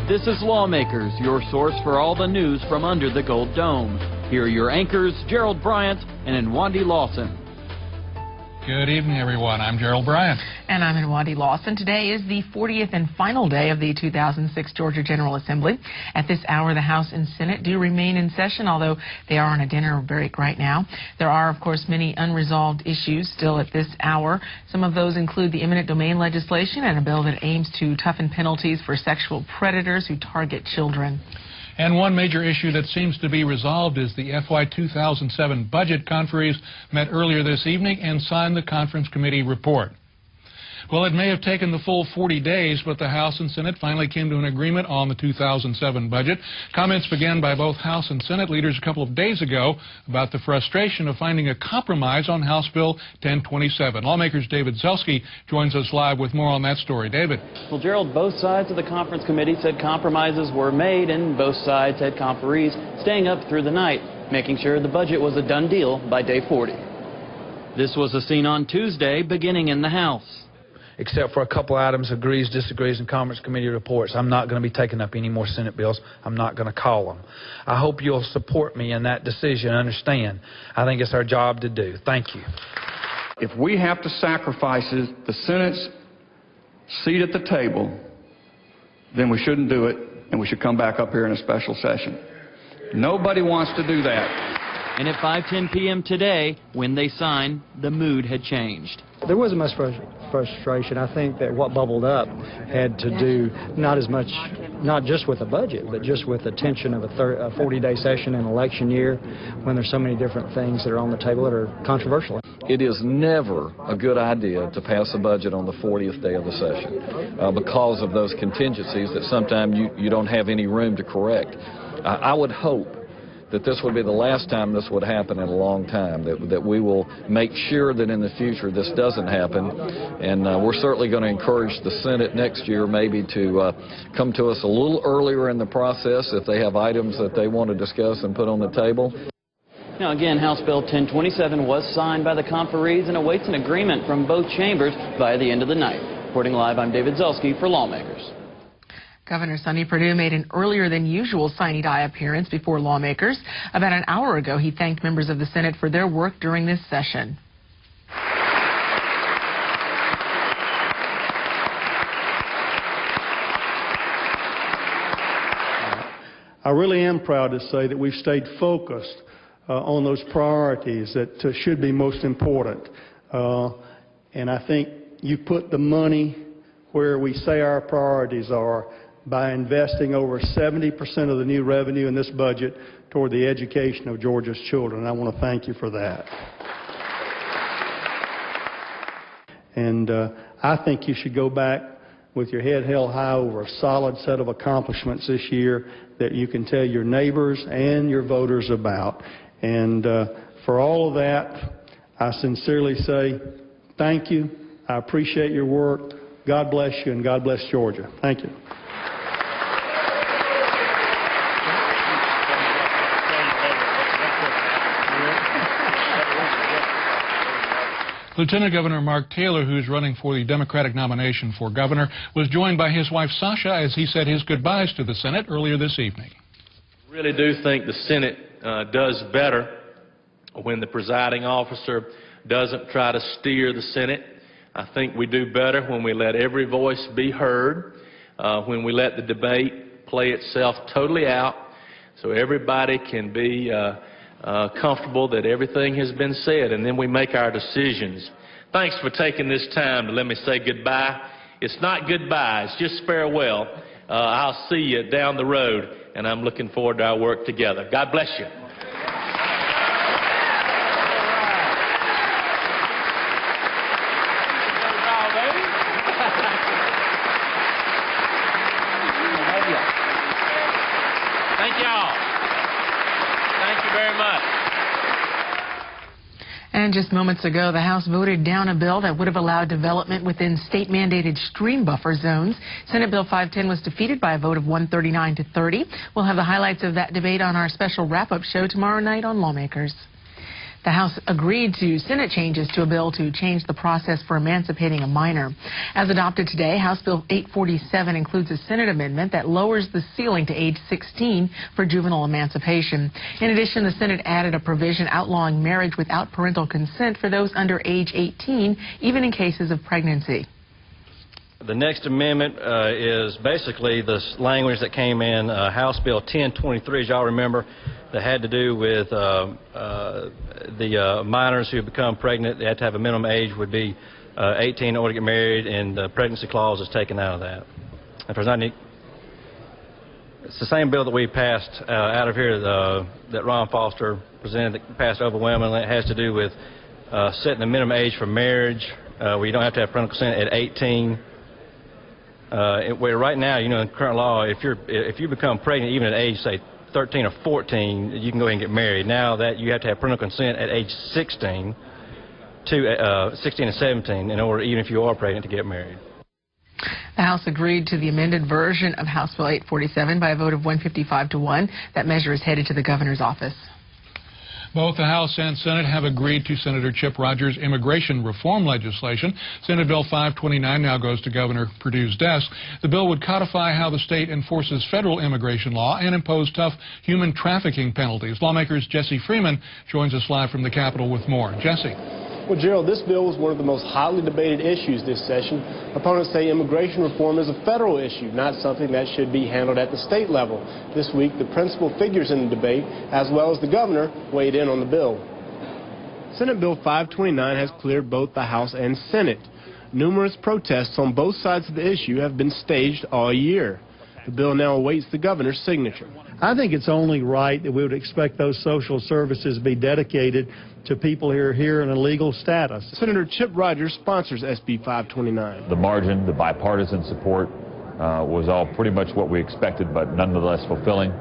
This is Lawmakers, your source for all the news from under the Gold Dome. Here are your anchors, Gerald Bryant and Nwandi Lawson. Good evening, everyone. I'm Gerald Bryant. And I'm Nwandi Lawson. Today is the 40th and final day of the 2006 Georgia General Assembly. At this hour, the House and Senate do remain in session, although they are on a dinner break right now. There are, of course, many unresolved issues still at this hour. Some of those include the eminent domain legislation and a bill that aims to toughen penalties for sexual predators who target children. And one major issue that seems to be resolved is the FY 2007 budget. Conferees met earlier this evening and signed the conference committee report. Well, it may have taken the full 40 days, but the House and Senate finally came to an agreement on the 2007 budget. Comments began by both House and Senate leaders a couple of days ago about the frustration of finding a compromise on House Bill 1027. Lawmakers David Zelski joins us live with more on that story. David. Well, Gerald, both sides of the conference committee said compromises were made, and both sides had conferees staying up through the night, making sure the budget was a done deal by day 40. This was the scene on Tuesday, beginning in the House. Except for a couple items, agrees, disagrees, and conference committee reports. I'm not going to be taking up any more Senate bills. I'm not going to call them. I hope you'll support me in that decision. Understand, I think it's our job to do. Thank you. If we have to sacrifice the Senate's seat at the table, then we shouldn't do it, and we should come back up here in a special session. Nobody wants to do that. And at 5:10 p.m. today, when they signed, the mood had changed. There wasn't much frustration. I think that what bubbled up had to do not just with the budget, but just with the tension of a 40-day session in an election year when there's so many different things that are on the table that are controversial. It is never a good idea to pass a budget on the 40th day of the session because of those contingencies that sometimes you don't have any room to correct. I would hope that this would be the last time this would happen in a long time, that we will make sure that in the future this doesn't happen. And we're certainly going to encourage the Senate next year maybe to come to us a little earlier in the process if they have items that they want to discuss and put on the table. Now again, House Bill 1027 was signed by the conferees and awaits an agreement from both chambers by the end of the night. Reporting live, I'm David Zelski for Lawmakers. Governor Sonny Perdue made an earlier than usual Sine Die appearance before lawmakers. About an hour ago, he thanked members of the Senate for their work during this session. I really am proud to say that we've stayed focused on those priorities that should be most important. And I think you put the money where we say our priorities are, by investing over 70% of the new revenue in this budget toward the education of Georgia's children. I want to thank you for that. And I think you should go back with your head held high over a solid set of accomplishments this year that you can tell your neighbors and your voters about. And for all of that, I sincerely say thank you. I appreciate your work. God bless you, and God bless Georgia. Thank you. Lieutenant Governor Mark Taylor, who's running for the Democratic nomination for governor, was joined by his wife Sasha as he said his goodbyes to the Senate earlier this evening. I really do think the Senate does better when the presiding officer doesn't try to steer the Senate. I think we do better when we let every voice be heard, when we let the debate play itself totally out so everybody can be comfortable that everything has been said, and then we make our decisions. Thanks for taking this time to let me say goodbye. It's not goodbye, it's just farewell. I'll see you down the road, and I'm looking forward to our work together. God bless you. Thank y'all. Thank you very much. And just moments ago, the House voted down a bill that would have allowed development within state-mandated stream buffer zones. Senate Bill 510 was defeated by a vote of 139 to 30. We'll have the highlights of that debate on our special wrap-up show tomorrow night on Lawmakers. The House agreed to Senate changes to a bill to change the process for emancipating a minor. As adopted today, House Bill 847 includes a Senate amendment that lowers the ceiling to age 16 for juvenile emancipation. In addition, the Senate added a provision outlawing marriage without parental consent for those under age 18, even in cases of pregnancy. The next amendment is basically the language that came in House Bill 1023, as y'all remember, that had to do with the minors who become pregnant. They had to have a minimum age would be 18 in order to get married, and the pregnancy clause is taken out of that. If there's not any, it's the same bill that we passed out of here that Ron Foster presented, that passed overwhelmingly. It has to do with setting the minimum age for marriage where you don't have to have parental consent at 18. Where right now, you know, in current law, if you become pregnant even at age, say, 13 or 14, you can go ahead and get married. Now that you have to have parental consent at age 16 and 17 in order, even if you are pregnant, to get married. The House agreed to the amended version of House Bill 847 by a vote of 155 to 1. That measure is headed to the governor's office. Both the House and Senate have agreed to Senator Chip Rogers' immigration reform legislation. Senate Bill 529 now goes to Governor Perdue's desk. The bill would codify how the state enforces federal immigration law and impose tough human trafficking penalties. Lawmakers' Jesse Freeman joins us live from the Capitol with more. Jesse. Well, Gerald, this bill was one of the most hotly debated issues this session. Opponents say immigration reform is a federal issue, not something that should be handled at the state level. This week, the principal figures in the debate, as well as the governor, weighed in on the bill. Senate Bill 529 has cleared both the House and Senate. Numerous protests on both sides of the issue have been staged all year. The bill now awaits the governor's signature. I think it's only right that we would expect those social services to be dedicated to people who are here in a legal status. Senator Chip Rogers sponsors SB 529. The margin, the bipartisan support was all pretty much what we expected, but nonetheless fulfilling.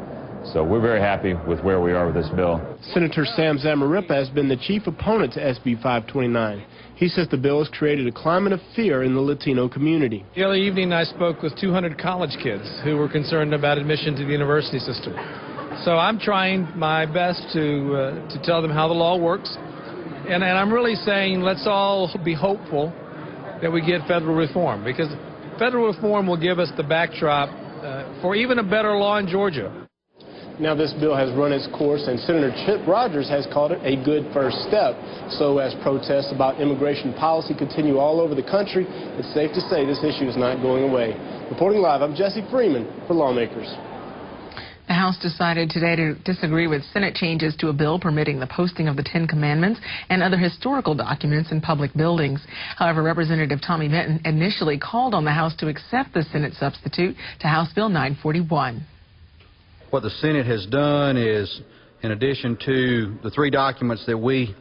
So we're very happy with where we are with this bill. Senator Sam Zamarripa has been the chief opponent to SB 529. He says the bill has created a climate of fear in the Latino community. The other evening I spoke with 200 college kids who were concerned about admission to the university system. So I'm trying my best to tell them how the law works. And I'm really saying let's all be hopeful that we get federal reform, because federal reform will give us the backdrop for even a better law in Georgia. Now this bill has run its course, and Senator Chip Rogers has called it a good first step. So as protests about immigration policy continue all over the country, it's safe to say this issue is not going away. Reporting live, I'm Jesse Freeman for Lawmakers. The House decided today to disagree with Senate changes to a bill permitting the posting of the Ten Commandments and other historical documents in public buildings. However, Representative Tommy Benton initially called on the House to accept the Senate substitute to House Bill 941. What the Senate has done is, in addition to the three documents that we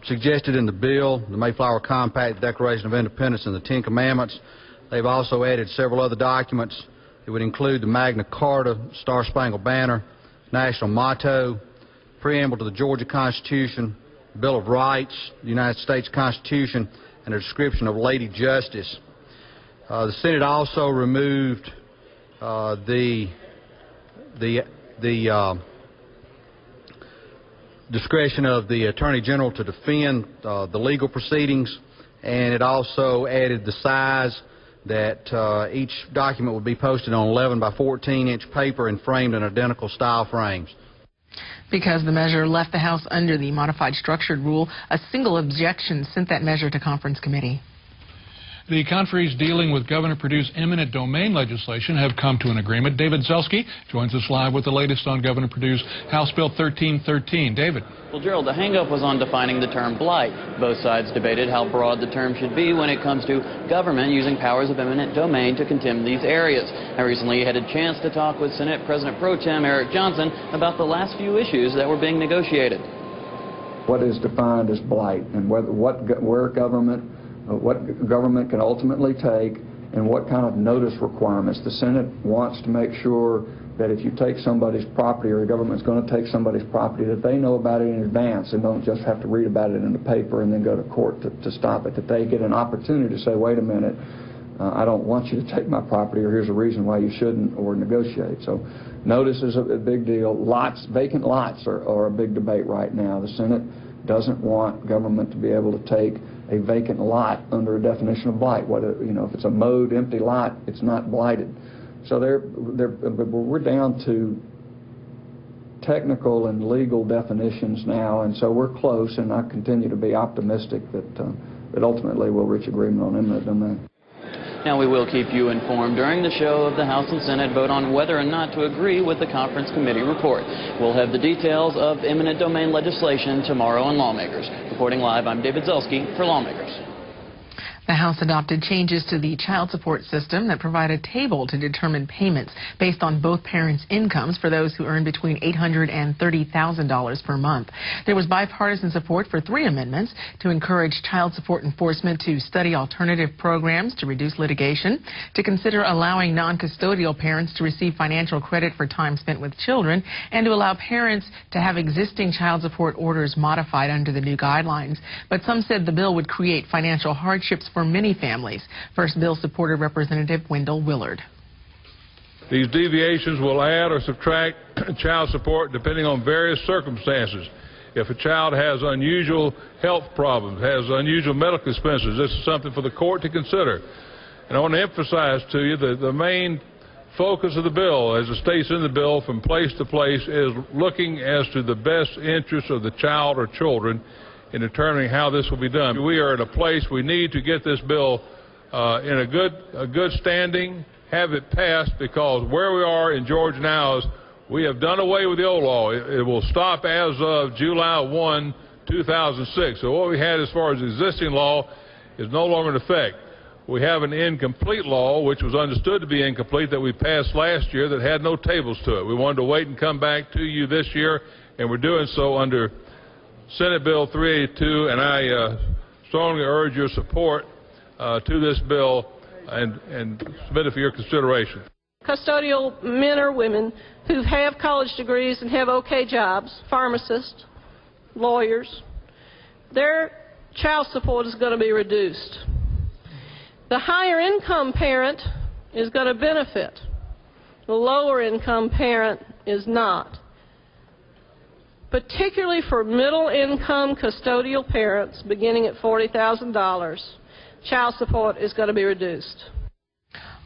suggested in the bill, the Mayflower Compact, the Declaration of Independence, and the Ten Commandments, they've also added several other documents. It would include the Magna Carta, Star Spangled Banner, National Motto, Preamble to the Georgia Constitution, Bill of Rights, the United States Constitution, and a description of Lady Justice. The Senate also removed the discretion of the Attorney General to defend the legal proceedings, and it also added the size that each document would be posted on 11 by 14-inch paper and framed in identical style frames. Because the measure left the House under the modified structured rule, a single objection sent that measure to conference committee. The conferees dealing with Governor Perdue's eminent domain legislation have come to an agreement. David Zelski joins us live with the latest on Governor Perdue's House Bill 1313. David. Well, Gerald, the hang-up was on defining the term blight. Both sides debated how broad the term should be when it comes to government using powers of eminent domain to condemn these areas. I recently had a chance to talk with Senate President Pro Tem Eric Johnson about the last few issues that were being negotiated. What is defined as blight, and what government can ultimately take, and what kind of notice requirements. The Senate wants to make sure that if you take somebody's property, or the government's going to take somebody's property, that they know about it in advance and don't just have to read about it in the paper and then go to court to stop it, that they get an opportunity to say, wait a minute, I don't want you to take my property, or here's a reason why you shouldn't, or negotiate. So notice is a big deal. Vacant lots are a big debate right now. The Senate doesn't want government to be able to take a vacant lot under a definition of blight. Whether, you know, if it's a mowed, empty lot, it's not blighted. So we're down to technical and legal definitions now, and so we're close, and I continue to be optimistic that ultimately we'll reach agreement on eminent domain. Now, we will keep you informed during the show of the House and Senate vote on whether or not to agree with the conference committee report. We'll have the details of eminent domain legislation tomorrow on Lawmakers. Reporting live, I'm David Zelski for Lawmakers. The House adopted changes to the child support system that provide a table to determine payments based on both parents' incomes for those who earn between $800 and $30,000 per month. There was bipartisan support for 3 amendments to encourage child support enforcement to study alternative programs to reduce litigation, to consider allowing non-custodial parents to receive financial credit for time spent with children, and to allow parents to have existing child support orders modified under the new guidelines. But some said the bill would create financial hardships for many families. First bill supporter Representative Wendell Willard. These deviations will add or subtract child support depending on various circumstances. If a child has unusual health problems, has unusual medical expenses, this is something for the court to consider. And I want to emphasize to you that the main focus of the bill, as it states in the bill from place to place, is looking as to the best interest of the child or children in determining how this will be done. We are at a place we need to get this bill in a good standing, have it passed, because where we are in Georgia now is we have done away with the old law. It will stop as of July 1, 2006. So what we had as far as the existing law is no longer in effect. We have an incomplete law, which was understood to be incomplete, that we passed last year that had no tables to it. We wanted to wait and come back to you this year, and we're doing so under Senate Bill 382, and I strongly urge your support to this bill and submit it for your consideration. Custodial men or women who have college degrees and have okay jobs, pharmacists, lawyers, their child support is going to be reduced. The higher income parent is going to benefit. The lower income parent is not. Particularly for middle-income custodial parents beginning at $40,000, child support is going to be reduced.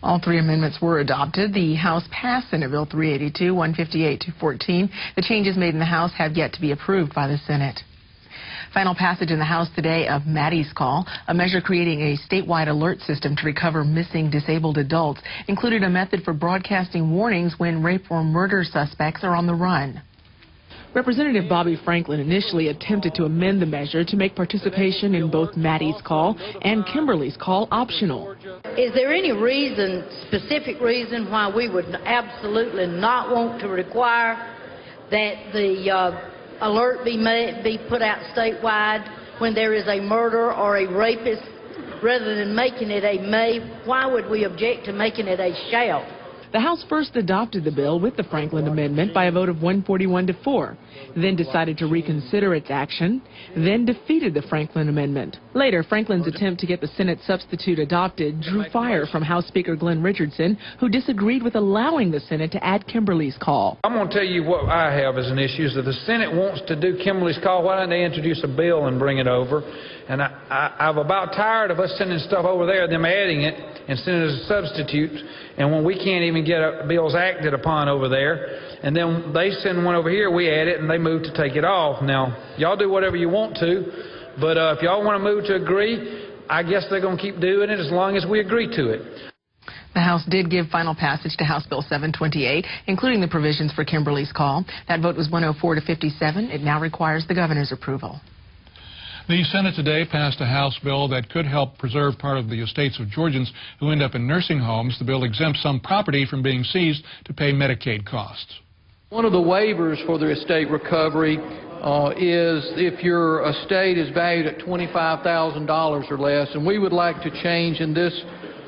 All 3 amendments were adopted. The House passed Senate Bill 382, 158 to 14. The changes made in the House have yet to be approved by the Senate. Final passage in the House today of Maddie's Call, a measure creating a statewide alert system to recover missing disabled adults, included a method for broadcasting warnings when rape or murder suspects are on the run. Representative Bobby Franklin initially attempted to amend the measure to make participation in both Maddie's Call and Kimberly's Call optional. Is there any reason, specific reason, why we would absolutely not want to require that the alert be put out statewide when there is a murder or a rapist, rather than making it a may? Why would we object to making it a shall? The House first adopted the bill with the Franklin Amendment by a vote of 141 to 4, then decided to reconsider its action, then defeated the Franklin Amendment. Later, Franklin's attempt to get the Senate substitute adopted drew fire from House Speaker Glenn Richardson, who disagreed with allowing the Senate to add Kimberly's Call. I'm going to tell you what I have as an issue is that the Senate wants to do Kimberly's Call. Why don't they introduce a bill and bring it over? And I'm about tired of us sending stuff over there, them adding it and sending it as a substitute, and when we can't even get bills acted upon over there, and then they send one over here, we add it, and they move to take it off. Now, y'all do whatever you want to, but if y'all want to move to agree, I guess they're going to keep doing it as long as we agree to it. The House did give final passage to House Bill 728, including the provisions for Kimberly's Call. That vote was 104 to 57. It now requires the governor's approval. The Senate today passed a House bill that could help preserve part of the estates of Georgians who end up in nursing homes. The bill exempts some property from being seized to pay Medicaid costs. One of the waivers for the estate recovery is if your estate is valued at $25,000 or less, and we would like to change in this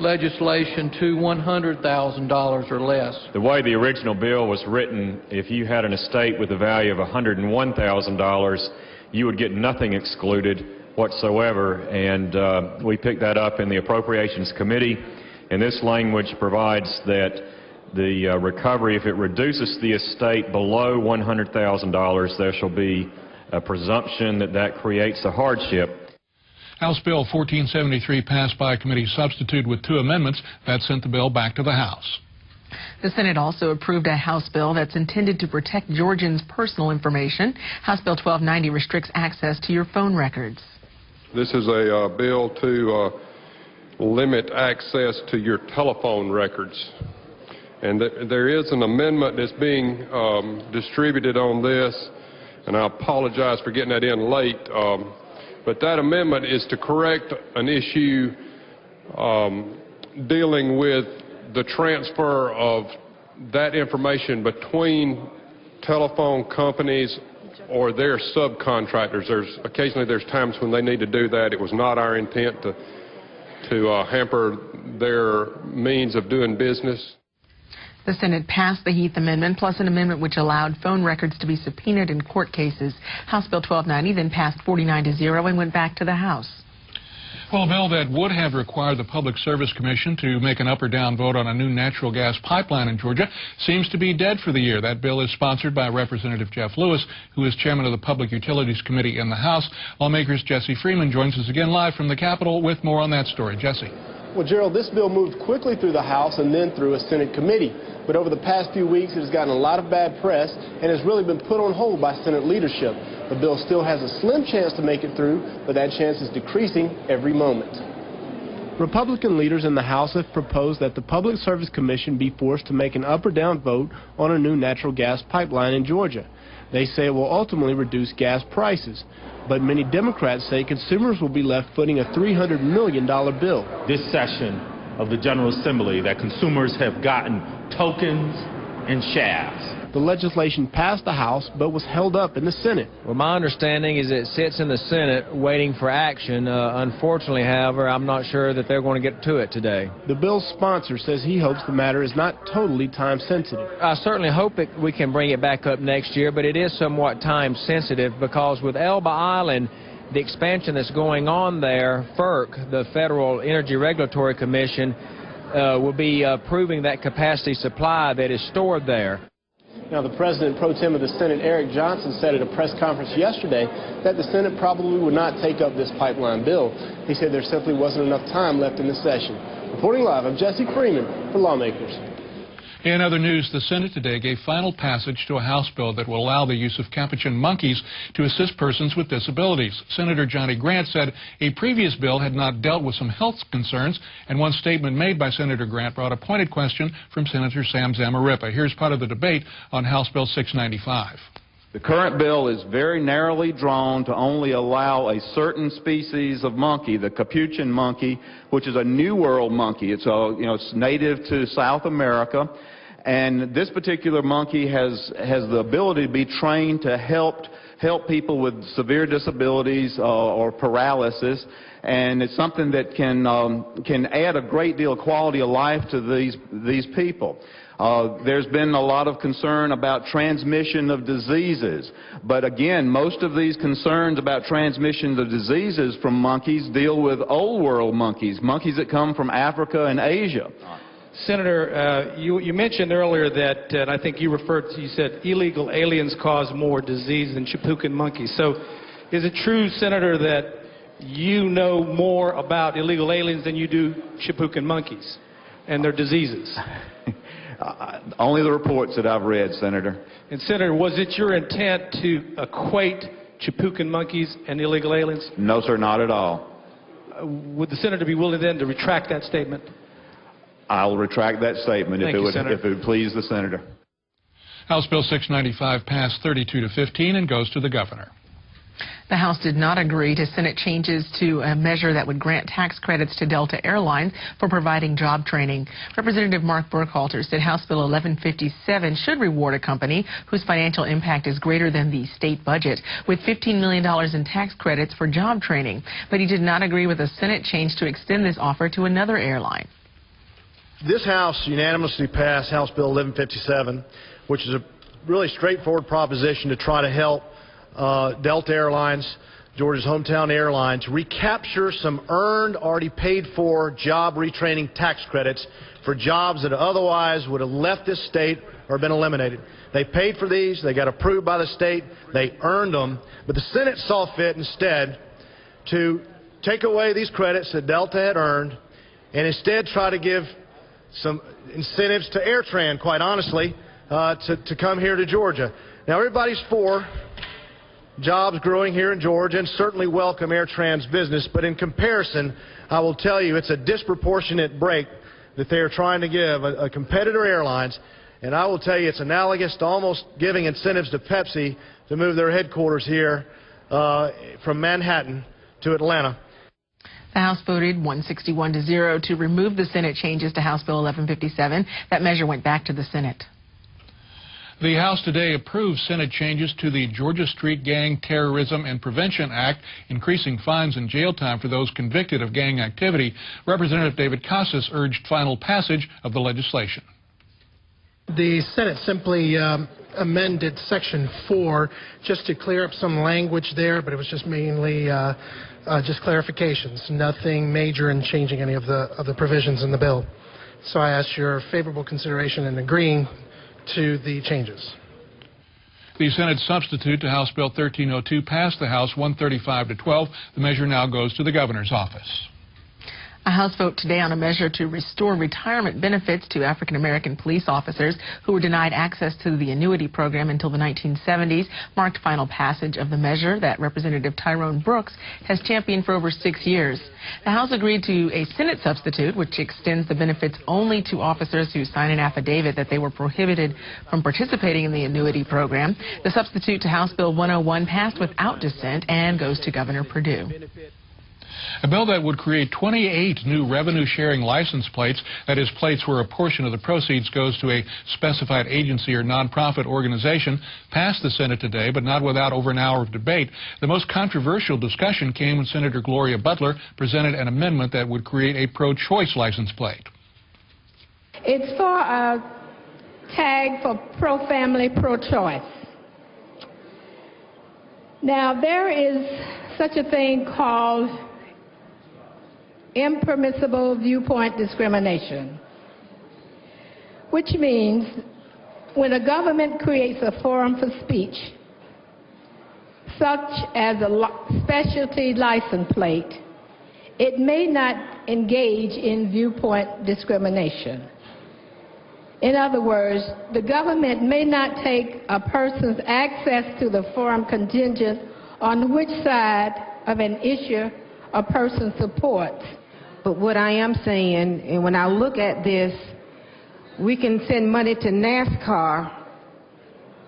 legislation to $100,000 or less. The way the original bill was written, if you had an estate with a value of $101,000, you would get nothing excluded whatsoever, and we picked that up in the Appropriations Committee, and this language provides that the recovery, if it reduces the estate below $100,000, there shall be a presumption that creates a hardship. House Bill 1473 passed by committee substitute with 2 amendments that sent the bill back to the House. The Senate also approved a House bill that's intended to protect Georgians' personal information. House Bill 1290 restricts access to your phone records. This is a bill to limit access to your telephone records. And there is an amendment that's being distributed on this, and I apologize for getting that in late. But that amendment is to correct an issue dealing with the transfer of that information between telephone companies or their subcontractors. Occasionally there's times when they need to do that. It was not our intent to hamper their means of doing business. The Senate passed the Heath Amendment, plus an amendment which allowed phone records to be subpoenaed in court cases. House Bill 1290 then passed 49-0 and went back to the House. Well, a bill that would have required the Public Service Commission to make an up or down vote on a new natural gas pipeline in Georgia seems to be dead for the year. That bill is sponsored by Representative Jeff Lewis, who is chairman of the Public Utilities Committee in the House. Lawmakers Jesse Freeman joins us again live from the Capitol with more on that story. Jesse. Well, Gerald, this bill moved quickly through the House and then through a Senate committee. But over the past few weeks, it has gotten a lot of bad press and has really been put on hold by Senate leadership. The bill still has a slim chance to make it through, but that chance is decreasing every moment. Republican leaders in the House have proposed that the Public Service Commission be forced to make an up or down vote on a new natural gas pipeline in Georgia. They say it will ultimately reduce gas prices. But many Democrats say consumers will be left footing a $300 million bill. This session of the General Assembly that consumers have gotten tokens and shafts. The legislation passed the House but was held up in the Senate. Well, my understanding is it sits in the Senate waiting for action. Unfortunately, however, I'm not sure that they're going to get to it today. The bill's sponsor says he hopes the matter is not totally time sensitive. I certainly hope that we can bring it back up next year, but it is somewhat time sensitive because with Elba Island, the expansion that's going on there, FERC, the Federal Energy Regulatory Commission, will be approving that capacity supply that is stored there. Now, the President pro tem of the Senate, Eric Johnson, said at a press conference yesterday that the Senate probably would not take up this pipeline bill. He said there simply wasn't enough time left in the session. Reporting live, I'm Jesse Freeman for Lawmakers. In other news, the Senate today gave final passage to a House bill that will allow the use of capuchin monkeys to assist persons with disabilities. Senator Johnny Grant said a previous bill had not dealt with some health concerns, and one statement made by Senator Grant brought a pointed question from Senator Sam Zamarripa. Here's part of the debate on House Bill 695. The current bill is very narrowly drawn to only allow a certain species of monkey, the capuchin monkey, which is a New World monkey. It's it's native to South America, and this particular monkey has the ability to be trained to help people with severe disabilities or paralysis, and it's something that can add a great deal of quality of life to these people. There's been a lot of concern about transmission of diseases, but again, most of these concerns about transmission of diseases from monkeys deal with old world monkeys, monkeys that come from Africa and Asia. Senator, you mentioned earlier that, and I think you said illegal aliens cause more disease than chipukin monkeys. So is it true, Senator, that you know more about illegal aliens than you do chipukin monkeys and their diseases? Only the reports that I've read, Senator. And Senator, was it your intent to equate chipukin monkeys and illegal aliens? No, sir, not at all. Would the Senator be willing then to retract that statement? I'll retract that statement if it would please the Senator. House Bill 695 passed 32-15 and goes to the governor. The House did not agree to Senate changes to a measure that would grant tax credits to Delta Airlines for providing job training. Representative Mark Burkhalter said House Bill 1157 should reward a company whose financial impact is greater than the state budget with $15 million in tax credits for job training. But he did not agree with a Senate change to extend this offer to another airline. This House unanimously passed House Bill 1157, which is a really straightforward proposition to try to help Delta Airlines, Georgia's hometown airline, to recapture some earned, already paid for job retraining tax credits for jobs that otherwise would have left this state or been eliminated. They paid for these. They got approved by the state. They earned them. But the Senate saw fit instead to take away these credits that Delta had earned and instead try to give some incentives to AirTran, quite honestly, to come here to Georgia. Now, everybody's for jobs growing here in Georgia and certainly welcome AirTran's business, but in comparison, I will tell you it's a disproportionate break that they are trying to give a competitor airlines, and I will tell you it's analogous to almost giving incentives to Pepsi to move their headquarters here from Manhattan to Atlanta. The House voted 161-0 to remove the Senate changes to House Bill 1157. That measure went back to the Senate. The House today approved Senate changes to the Georgia Street Gang Terrorism and Prevention Act, increasing fines and jail time for those convicted of gang activity. Representative David Casas urged final passage of the legislation. The Senate simply amended Section 4 just to clear up some language there, but it was just mainly just clarifications, nothing major in changing any of the provisions in the bill. So I ask your favorable consideration in agreeing to the changes. The Senate substitute to House Bill 1302 passed the House 135-12. The measure now goes to the governor's office. A House vote today on a measure to restore retirement benefits to African-American police officers who were denied access to the annuity program until the 1970s marked final passage of the measure that Representative Tyrone Brooks has championed for over 6 years. The House agreed to a Senate substitute which extends the benefits only to officers who sign an affidavit that they were prohibited from participating in the annuity program. The substitute to House Bill 101 passed without dissent and goes to Governor Perdue. A bill that would create 28 new revenue-sharing license plates, that is, plates where a portion of the proceeds goes to a specified agency or nonprofit organization, passed the Senate today, but not without over an hour of debate. The most controversial discussion came when Senator Gloria Butler presented an amendment that would create a pro-choice license plate. It's for a tag for pro-family, pro-choice. Now, there is such a thing called impermissible viewpoint discrimination, which means when a government creates a forum for speech, such as a specialty license plate, it may not engage in viewpoint discrimination. In other words, the government may not take a person's access to the forum contingent on which side of an issue a person supports. But what I am saying, and when I look at this, we can send money to NASCAR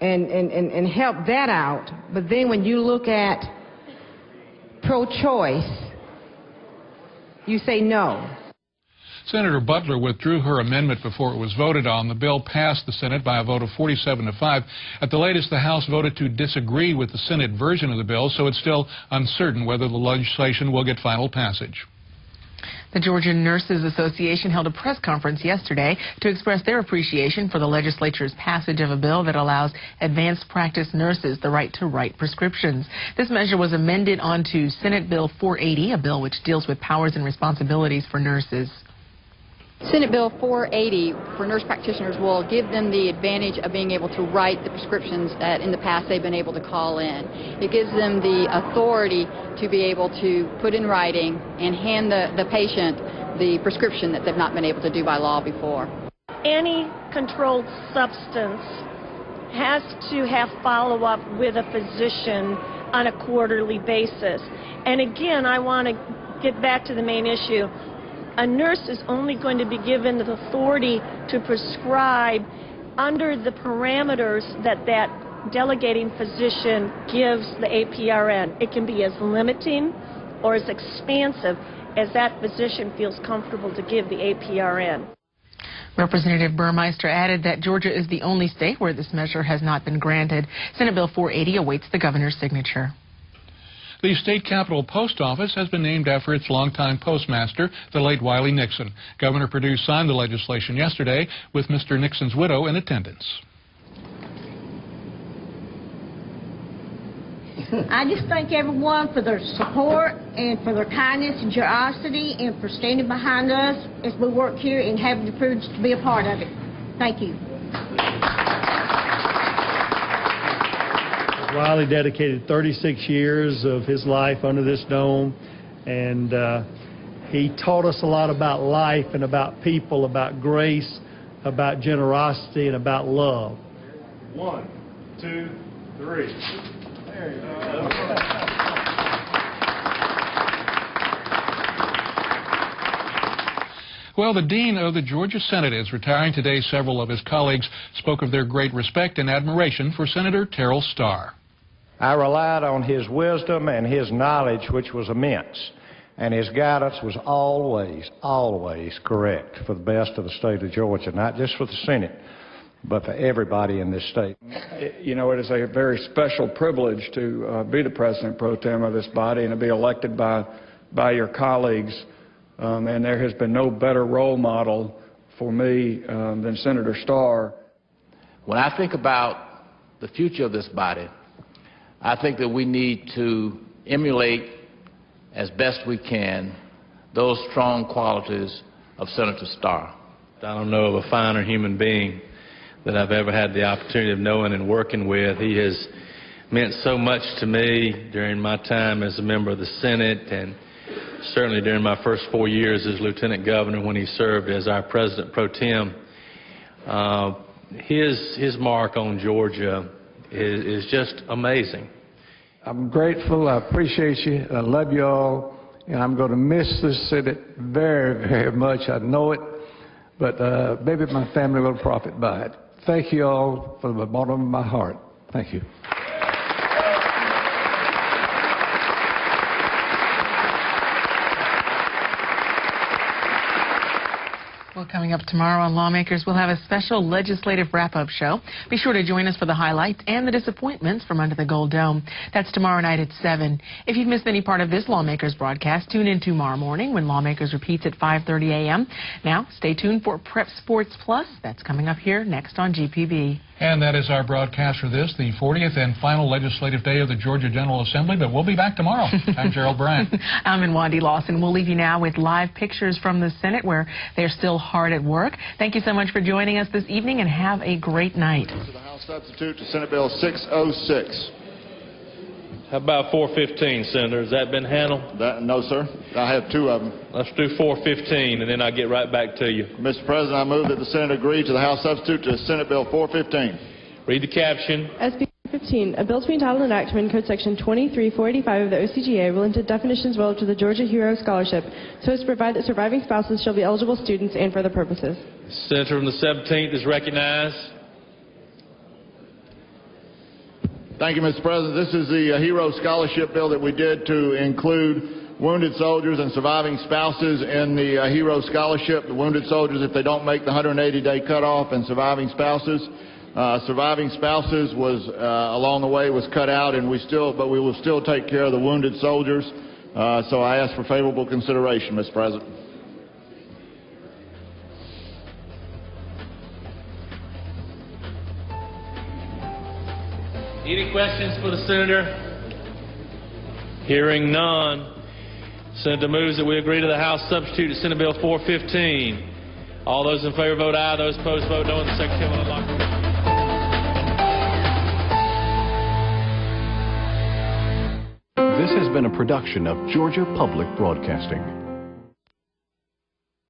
and help that out. But then when you look at pro-choice, you say no. Senator Butler withdrew her amendment before it was voted on. The bill passed the Senate by a vote of 47-5. At the latest, the House voted to disagree with the Senate version of the bill, so it's still uncertain whether the legislation will get final passage. The Georgia Nurses Association held a press conference yesterday to express their appreciation for the legislature's passage of a bill that allows advanced practice nurses the right to write prescriptions. This measure was amended onto Senate Bill 480, a bill which deals with powers and responsibilities for nurses. Senate Bill 480 for nurse practitioners will give them the advantage of being able to write the prescriptions that in the past they've been able to call in. It gives them the authority to be able to put in writing and hand the patient the prescription that they've not been able to do by law before. Any controlled substance has to have follow-up with a physician on a quarterly basis. And again, I want to get back to the main issue. A nurse is only going to be given the authority to prescribe under the parameters that that delegating physician gives the APRN. It can be as limiting or as expansive as that physician feels comfortable to give the APRN. Representative Burmeister added that Georgia is the only state where this measure has not been granted. Senate Bill 480 awaits the governor's signature. The state capitol post office has been named after its longtime postmaster, the late Wiley Nixon. Governor Perdue signed the legislation yesterday with Mr. Nixon's widow in attendance. I just thank everyone for their support and for their kindness and generosity and for standing behind us as we work here and having the privilege to be a part of it. Thank you. Wiley dedicated 36 years of his life under this dome, and he taught us a lot about life and about people, about grace, about generosity, and about love. 1, 2, 3. There you go. Well, the Dean of the Georgia Senate is retiring today. Several of his colleagues spoke of their great respect and admiration for Senator Terrell Starr. I relied on his wisdom and his knowledge, which was immense, and his guidance was always correct for the best of the state of Georgia, not just for the Senate, but for everybody in this state. You know, it is a very special privilege to be the president pro tem of this body and to be elected by your colleagues. And there has been no better role model for me than Senator Starr. When I think about the future of this body, I think that we need to emulate as best we can those strong qualities of Senator Starr. I don't know of a finer human being that I've ever had the opportunity of knowing and working with. He has meant so much to me during my time as a member of the Senate, and certainly during my first 4 years as Lieutenant Governor when he served as our President Pro Tem. His mark on Georgia is just amazing. I'm grateful. I appreciate you. I love you all. And I'm going to miss this Senate very, very much. I know it. But maybe my family will profit by it. Thank you all from the bottom of my heart. Thank you. Well, coming up tomorrow on Lawmakers, we'll have a special legislative wrap-up show. Be sure to join us for the highlights and the disappointments from under the Gold Dome. That's tomorrow night at 7. If you've missed any part of this Lawmakers broadcast, tune in tomorrow morning when Lawmakers repeats at 5:30 a.m. Now, stay tuned for Prep Sports Plus. That's coming up here next on GPB. And that is our broadcast for this, the 40th and final legislative day of the Georgia General Assembly, but we'll be back tomorrow. I'm Gerald Bryant. I'm Wandy Lawson. We'll leave you now with live pictures from the Senate where they're still hard at work. Thank you so much for joining us this evening, and have a great night. To the House substitute to Senate Bill 606. How about 415, Senator? Has that been handled? No, sir. I have two of them. Let's do 415, and then I'll get right back to you. Mr. President, I move that the Senate agree to the House substitute to Senate Bill 415. Read the caption. SB 15, a bill to be entitled enactment code section 23485 of the OCGA will into definitions relative to the Georgia Hero Scholarship so as to provide that surviving spouses shall be eligible students and for other purposes. Senator from the 17th is recognized. Thank you, Mr. President. This is the Hero Scholarship bill that we did to include wounded soldiers and surviving spouses in the Hero Scholarship. The wounded soldiers, if they don't make the 180-day cutoff, and surviving spouses. Surviving spouses was along the way was cut out, and we will still take care of the wounded soldiers. So I ask for favorable consideration, Mr. President. Any questions for the Senator? Hearing none. Senator moves that we agree to the House substitute to Senate Bill 415. All those in favor vote aye. Those opposed vote no. And the Secretary will unlock the room. This has been a production of Georgia Public Broadcasting.